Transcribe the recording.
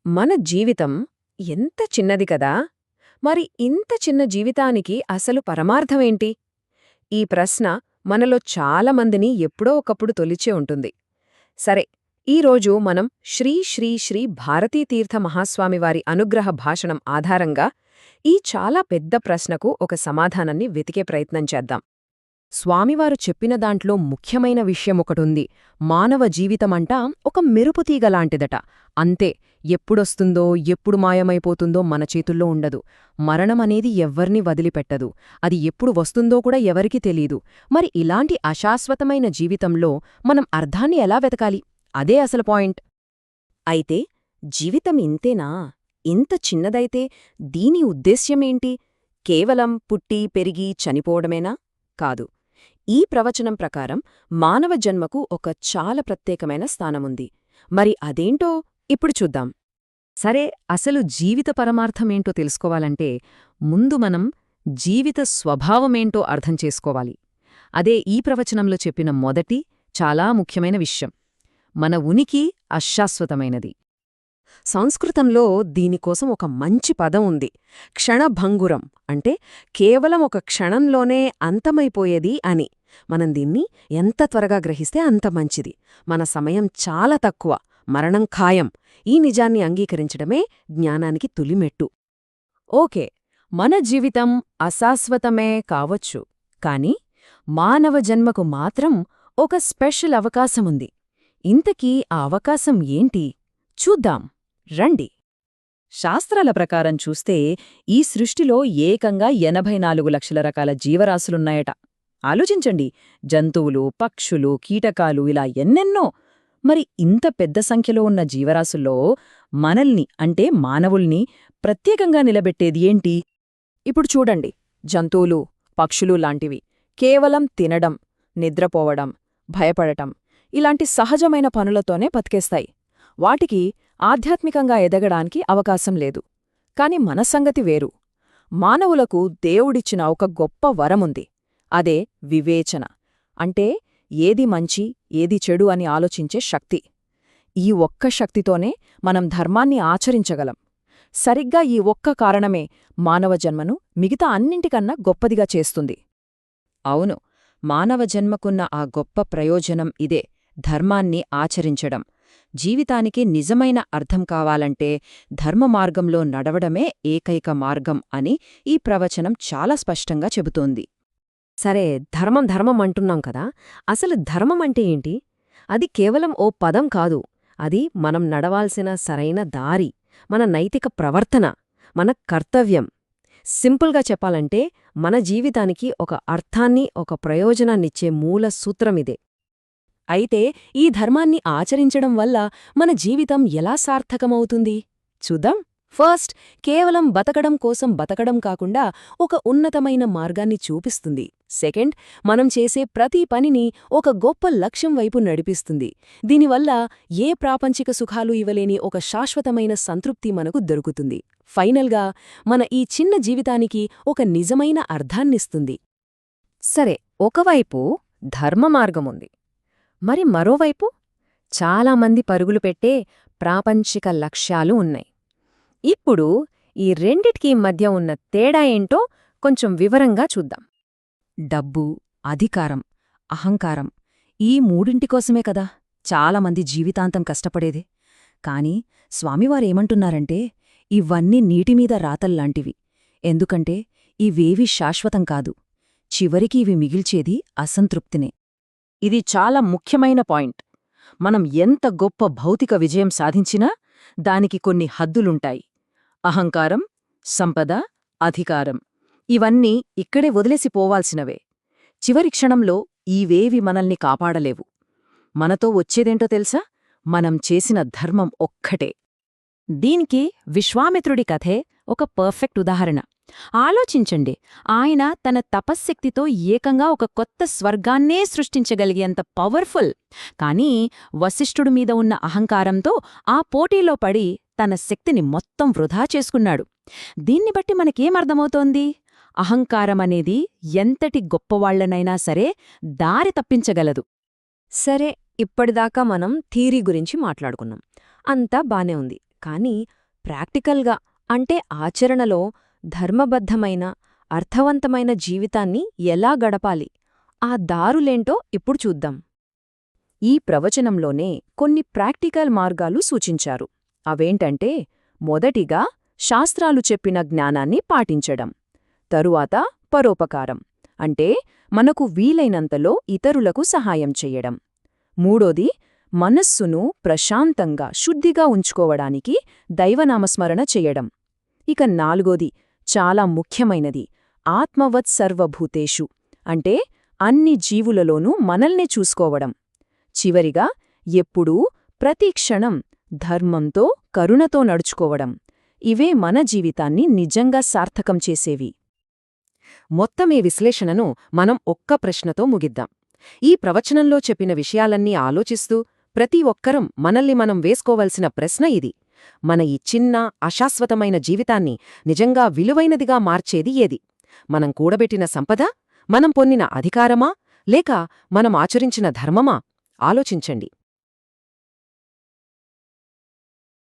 మన జీవితం ఎంత చిన్నది కదా. మరి ఇంత చిన్న జీవితానికి అసలు పరమార్థమేంటి? ఈ ప్రశ్న మనలో చాలామందిని ఎప్పుడో ఒకప్పుడు తొలిచే ఉంటుంది. సరే, ఈరోజు మనం శ్రీ శ్రీ శ్రీ భారతీతీర్థ మహాస్వామివారి అనుగ్రహ భాషణం ఆధారంగా ఈ చాలా పెద్ద ప్రశ్నకు ఒక సమాధానాన్ని వెతికే ప్రయత్నం చేద్దాం. స్వామివారు చెప్పిన దాంట్లో ముఖ్యమైన విషయమొకటుంది. మానవ జీవితమంటా ఒక మెరుపుతీగలాంటిదట. అంతే, ఎప్పుడొస్తుందో ఎప్పుడు మాయమైపోతుందో మన చేతుల్లో ఉండదు. మరణమనేది ఎవ్వర్నీ వదిలిపెట్టదు. అది ఎప్పుడు వస్తుందో కూడా ఎవరికీ తెలీదు. మరి ఇలాంటి అశాశ్వతమైన జీవితంలో మనం అర్థాన్ని ఎలా వెతకాలి? అదే అసలు పాయింట్. అయితే జీవితం ఇంతేనా? ఇంత చిన్నదైతే దీని ఉద్దేశ్యమేంటి? కేవలం పుట్టి పెరిగి చనిపోవడమేనా? కాదు. ఈ ప్రవచనం ప్రకారం మానవ జన్మకు ఒక చాలా ప్రత్యేకమైన స్థానముంది. మరి అదేంటో ఇప్పుడు చూద్దాం. సరే, అసలు జీవిత పరమార్థమేంటో తెలుసుకోవాలంటే ముందు మనం జీవిత స్వభావమేంటో అర్థం చేసుకోవాలి. అదే ఈ ప్రవచనంలో చెప్పిన మొదటి చాలా ముఖ్యమైన విషయం. మన ఉనికి అశాశ్వతమైనది. సంస్కృతంలో దీనికోసం ఒక మంచి పదం ఉంది, క్షణభంగురం. అంటే కేవలం ఒక క్షణంలోనే అంతమైపోయేది అని. మనం దీన్ని ఎంత త్వరగా గ్రహిస్తే అంత మంచిది. మన సమయం చాలా తక్కువ, మరణం ఖాయం. ఈ నిజాన్ని అంగీకరించడమే జ్ఞానానికి తొలిమెట్టు. ఓకే, మన జీవితం అశాశ్వతమే కావచ్చు, కాని మానవ జన్మకు మాత్రం ఒక స్పెషల్ అవకాశముంది. ఇంతకీ ఆ అవకాశం ఏంటి? చూద్దాం రండి. శాస్త్రాల ప్రకారం చూస్తే ఈ సృష్టిలో ఏకంగా 84 లక్షల రకాల జీవరాశులున్నాయట. ఆలోచించండి, జంతువులు, పక్షులు, కీటకాలు, ఇలా ఎన్నెన్నో. మరి ఇంత పెద్ద సంఖ్యలో ఉన్న జీవరాశుల్లో మనల్ని అంటే మానవుల్ని ప్రత్యేకంగా నిలబెట్టేది ఏంటి? ఇప్పుడు చూడండి, జంతువులు, పక్షులు లాంటివి కేవలం తినడం, నిద్రపోవడం, భయపడటం ఇలాంటి సహజమైన పనులతోనే బతికేస్తాయి. వాటికి ఆధ్యాత్మికంగా ఎదగడానికి అవకాశం లేదు. కాని మన సంగతి వేరు. మానవులకు దేవుడిచ్చిన ఒక గొప్ప వరముంది. అదే వివేచన. అంటే ఏది మంచి, ఏది చెడు అని ఆలోచించే శక్తి. ఈ ఒక్క శక్తితోనే మనం ధర్మాన్ని ఆచరించగలం. సరిగ్గా ఈ ఒక్క కారణమే మానవ జన్మను మిగతా అన్నింటికన్నా గొప్పదిగా చేస్తుంది. అవును, మానవ జన్మకున్న ఆ గొప్ప ప్రయోజనం ఇదే, ధర్మాన్ని ఆచరించడం. జీవితానికి నిజమైన అర్థం కావాలంటే ధర్మమార్గంలో నడవడమే ఏకైక మార్గం అని ఈ ప్రవచనం చాలా స్పష్టంగా చెబుతోంది. సరే, ధర్మం అంటున్నాం కదా, అసలు ధర్మం అంటే ఏంటి? అది కేవలం ఓ పదం కాదు. అది మనం నడవాల్సిన సరైన దారి, మన నైతిక ప్రవర్తన, మన కర్తవ్యం. సింపుల్గా చెప్పాలంటే మన జీవితానికి ఒక అర్థాన్ని, ఒక ప్రయోజనాన్నిచ్చే మూల సూత్రమిదే. అయితే ఈ ధర్మాన్ని ఆచరించడం వల్ల మన జీవితం ఎలా సార్థకమవుతుంది చూద్దాం. ఫస్ట్, కేవలం బతకడం కోసం బతకడం కాకుండా ఒక ఉన్నతమైన మార్గాన్ని చూపిస్తుంది. సెకండ్, మనం చేసే ప్రతి పనిని ఒక గొప్ప లక్ష్యం వైపు నడిపిస్తుంది. దీనివల్ల ఏ ప్రాపంచిక సుఖాలు ఇవ్వలేని ఒక శాశ్వతమైన సంతృప్తి మనకు దొరుకుతుంది. ఫైనల్గా మన ఈ చిన్న జీవితానికి ఒక నిజమైన అర్థాన్నిస్తుంది. సరే, ఒకవైపు ధర్మమార్గముంది, మరి మరోవైపు చాలామంది పరుగులు పెట్టే ప్రాపంచిక లక్ష్యాలు ఉన్నాయి. ఇప్పుడు ఈ రెండిటికీ మధ్య ఉన్న తేడా ఏంటో కొంచెం వివరంగా చూద్దాం. డబ్బు, అధికారం, అహంకారం, ఈ మూడింటికోసమే కదా చాలామంది జీవితాంతం కష్టపడేదే. కాని స్వామివారేమంటున్నారంటే ఇవన్నీ నీటిమీద రాతల్లాంటివి. ఎందుకంటే ఇవేవీ శాశ్వతం కాదు. చివరికి ఇవి మిగిల్చేది అసంతృప్తినే. ఇది చాలా ముఖ్యమైన పాయింట్. మనం ఎంత గొప్ప భౌతిక విజయం సాధించినా దానికి కొన్ని హద్దులుంటాయి. అహంకారం, సంపద, అధికారం ఇవన్నీ ఇక్కడే వదిలేసిపోవాల్సినవే. చివరి క్షణంలో ఈవేవి మనల్ని కాపాడలేవు. మనతో వచ్చేదేంటో తెలుసా? మనం చేసిన ధర్మం ఒక్కటే. దీనికి విశ్వామిత్రుడి కథే ఒక పర్ఫెక్ట్ ఉదాహరణ. ఆలోచించండి, ఆయన తన తపశ్శక్తితో ఏకంగా ఒక కొత్త స్వర్గాన్నే సృష్టించగలిగేంత పవర్ఫుల్. కానీ వశిష్ఠుడి మీద ఉన్న అహంకారంతో ఆ పోటీలో పడి తన శక్తిని మొత్తం వృధా చేసుకున్నాడు. దీన్ని బట్టి మనకేమర్థమవుతోంది? అహంకారమనేది ఎంతటి గొప్పవాళ్లనైనా సరే దారి తప్పించగలదు. సరే, ఇప్పటిదాకా మనం థీరీ గురించి మాట్లాడుకున్నాం. అంతా బానే ఉంది. కానీ ప్రాక్టికల్గా అంటే ఆచరణలో ధర్మబద్ధమైన అర్థవంతమైన జీవితాన్ని ఎలా గడపాలి ఆ దారులేంటో ఇప్పుడు చూద్దాం. ఈ ప్రవచనంలోనే కొన్ని ప్రాక్టికల్ మార్గాలు సూచించారు. అవేంటంటే, మొదటిగా శాస్త్రాలు చెప్పిన జ్ఞానాన్ని పాటించడం, తరువాత పరోపకారం అంటే మనకు వీలైనంతలో ఇతరులకు సహాయం చెయ్యడం, మూడోది మనస్సును ప్రశాంతంగా శుద్ధిగా ఉంచుకోవడానికి దైవనామస్మరణ చెయ్యడం, ఇక నాలుగోది చాలా ముఖ్యమైనది ఆత్మవత్ సర్వభూతేషు అంటే అన్ని జీవులలోనూ మనల్నే చూసుకోవడం, చివరిగా ఎప్పుడూ ప్రతి క్షణం ధర్మంతో కరుణతో నడుచుకోవడం. ఇవే మన జీవితాన్ని నిజంగా సార్థకం చేసేవి. మొత్తం ఈ విశ్లేషణను మనం ఒక్క ప్రశ్నతో ముగిద్దాం. ఈ ప్రవచనంలో చెప్పిన విషయాలన్నీ ఆలోచిస్తూ ప్రతి ఒక్కరం మనల్ని మనం వేసుకోవలసిన ప్రశ్న ఇది: మన ఈ చిన్న అశాశ్వతమైన జీవితాన్ని నిజంగా విలువైనదిగా మార్చేది ఏది? మనం కూడబెట్టిన సంపద, మనం పొందిన అధికారమా, లేక మనం ఆచరించిన ధర్మమా? ఆలోచించండి.